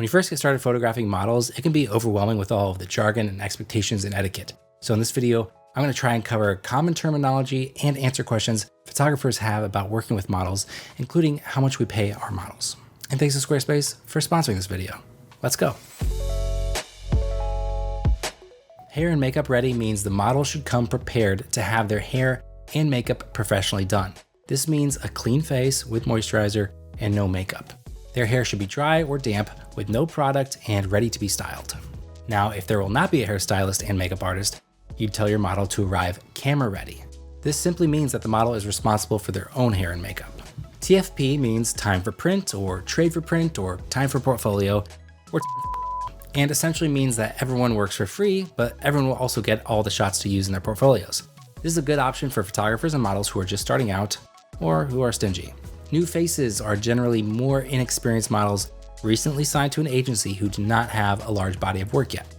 When you first get started photographing models, it can be overwhelming with all of the jargon and expectations and etiquette. So in this video, I'm going to try and cover common terminology and answer questions photographers have about working with models, including how much we pay our models. And thanks to Squarespace for sponsoring this video. Let's go. Hair and makeup ready means the model should come prepared to have their hair and makeup professionally done. This means a clean face with moisturizer and no makeup. Their hair should be dry or damp with no product and ready to be styled. Now, if there will not be a hairstylist and makeup artist, you'd tell your model to arrive camera ready. This simply means that the model is responsible for their own hair and makeup. TFP means time for print or trade for print or time for portfolio and essentially means that everyone works for free, but everyone will also get all the shots to use in their portfolios. This is a good option for photographers and models who are just starting out or who are stingy. New faces are generally more inexperienced models recently signed to an agency who do not have a large body of work yet.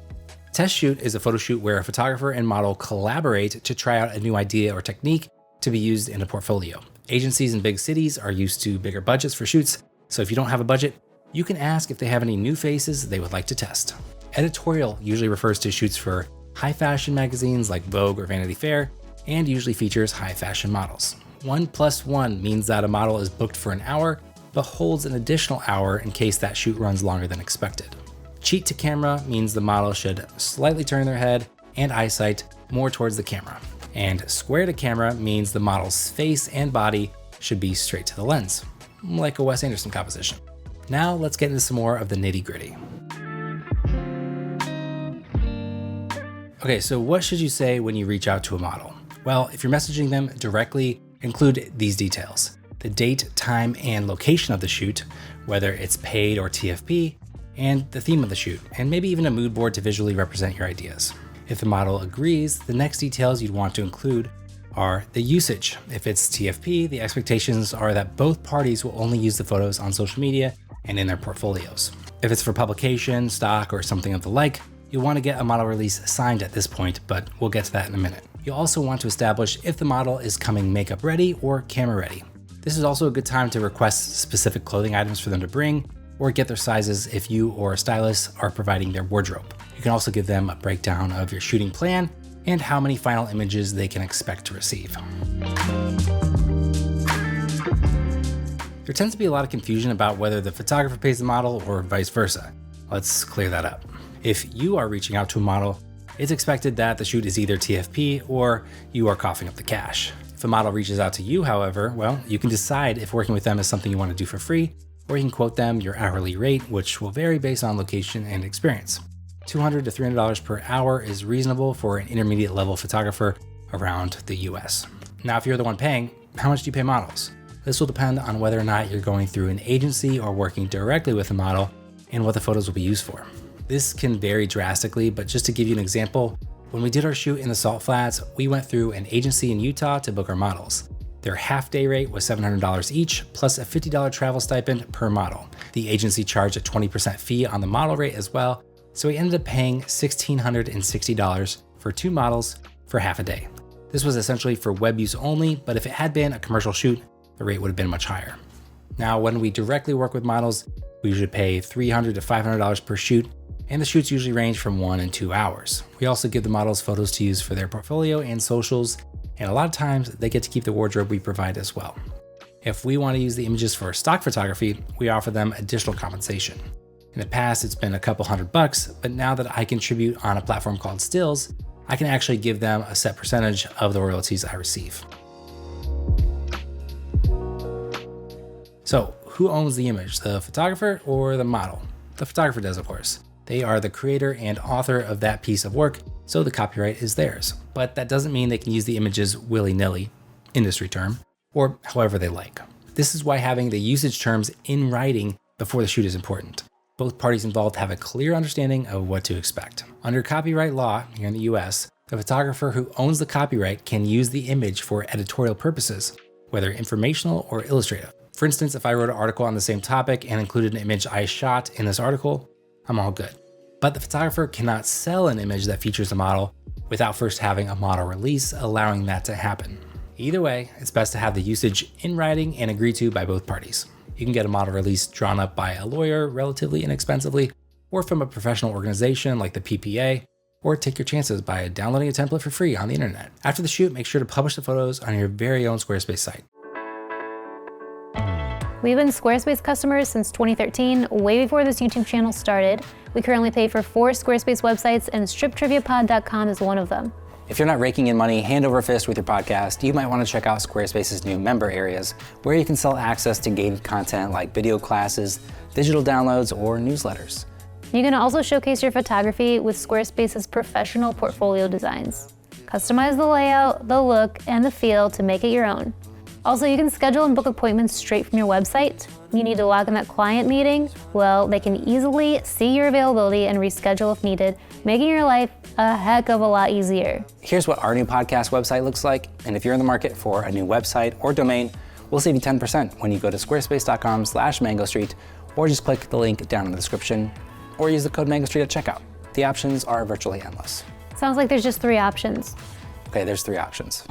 Test shoot is a photo shoot where a photographer and model collaborate to try out a new idea or technique to be used in a portfolio. Agencies in big cities are used to bigger budgets for shoots, so if you don't have a budget, you can ask if they have any new faces they would like to test. Editorial usually refers to shoots for high fashion magazines like Vogue or Vanity Fair, and usually features high fashion models. 1+1 means that a model is booked for an hour, but holds an additional hour in case that shoot runs longer than expected. Cheat to camera means the model should slightly turn their head and eyesight more towards the camera. And square to camera means the model's face and body should be straight to the lens, like a Wes Anderson composition. Now let's get into some more of the nitty-gritty. Okay, so what should you say when you reach out to a model? Well, if you're messaging them directly, include these details: the date, time, and location of the shoot, whether it's paid or TFP, and the theme of the shoot, and maybe even a mood board to visually represent your ideas. If the model agrees, the next details you'd want to include are the usage. If it's TFP, the expectations are that both parties will only use the photos on social media and in their portfolios. If it's for publication, stock, or something of the like, you'll want to get a model release signed at this point, but we'll get to that in a minute. You'll also want to establish if the model is coming makeup ready or camera ready. This is also a good time to request specific clothing items for them to bring, or get their sizes if you or a stylist are providing their wardrobe. You can also give them a breakdown of your shooting plan and how many final images they can expect to receive. There tends to be a lot of confusion about whether the photographer pays the model or vice versa. Let's clear that up. If you are reaching out to a model, it's expected that the shoot is either TFP or you are coughing up the cash. If a model reaches out to you, however, well, you can decide if working with them is something you want to do for free, or you can quote them your hourly rate, which will vary based on location and experience. $200 to $300 per hour is reasonable for an intermediate level photographer around the US. Now, if you're the one paying, how much do you pay models? This will depend on whether or not you're going through an agency or working directly with a model and what the photos will be used for. This can vary drastically, but just to give you an example, when we did our shoot in the Salt Flats, we went through an agency in Utah to book our models. Their half day rate was $700 each, plus a $50 travel stipend per model. The agency charged a 20% fee on the model rate as well, so we ended up paying $1,660 for 2 models for half a day. This was essentially for web use only, but if it had been a commercial shoot, the rate would have been much higher. Now, when we directly work with models, we usually pay $300 to $500 per shoot, and the shoots usually range from 1 and 2 hours. We also give the models photos to use for their portfolio and socials, and a lot of times they get to keep the wardrobe we provide as well. If we want to use the images for stock photography, we offer them additional compensation. In the past, it's been a couple $100, but now that I contribute on a platform called Stills, I can actually give them a set percentage of the royalties I receive. So, who owns the image, the photographer or the model? The photographer does, of course. They are the creator and author of that piece of work, so the copyright is theirs. But that doesn't mean they can use the images willy-nilly, industry term, or however they like. This is why having the usage terms in writing before the shoot is important. Both parties involved have a clear understanding of what to expect. Under copyright law here in the US, the photographer who owns the copyright can use the image for editorial purposes, whether informational or illustrative. For instance, if I wrote an article on the same topic and included an image I shot in this article, I'm all good. But the photographer cannot sell an image that features a model without first having a model release allowing that to happen. Either way, it's best to have the usage in writing and agreed to by both parties. You can get a model release drawn up by a lawyer relatively inexpensively, or from a professional organization like the PPA, or take your chances by downloading a template for free on the internet. After the shoot, make sure to publish the photos on your very own Squarespace site. We've been Squarespace customers since 2013, way before this YouTube channel started. We currently pay for 4 Squarespace websites, and striptriviapod.com is one of them. If you're not raking in money hand over fist with your podcast, you might want to check out Squarespace's new member areas, where you can sell access to gated content like video classes, digital downloads, or newsletters. You can also showcase your photography with Squarespace's professional portfolio designs. Customize the layout, the look, and the feel to make it your own. Also, you can schedule and book appointments straight from your website. You need to log in that client meeting? Well, they can easily see your availability and reschedule if needed, making your life a heck of a lot easier. Here's what our new podcast website looks like, and if you're in the market for a new website or domain, we'll save you 10% when you go to squarespace.com/mangostreet, or just click the link down in the description, or use the code MangoStreet at checkout. The options are virtually endless. Sounds like there's just 3 options. Okay, there's 3 options.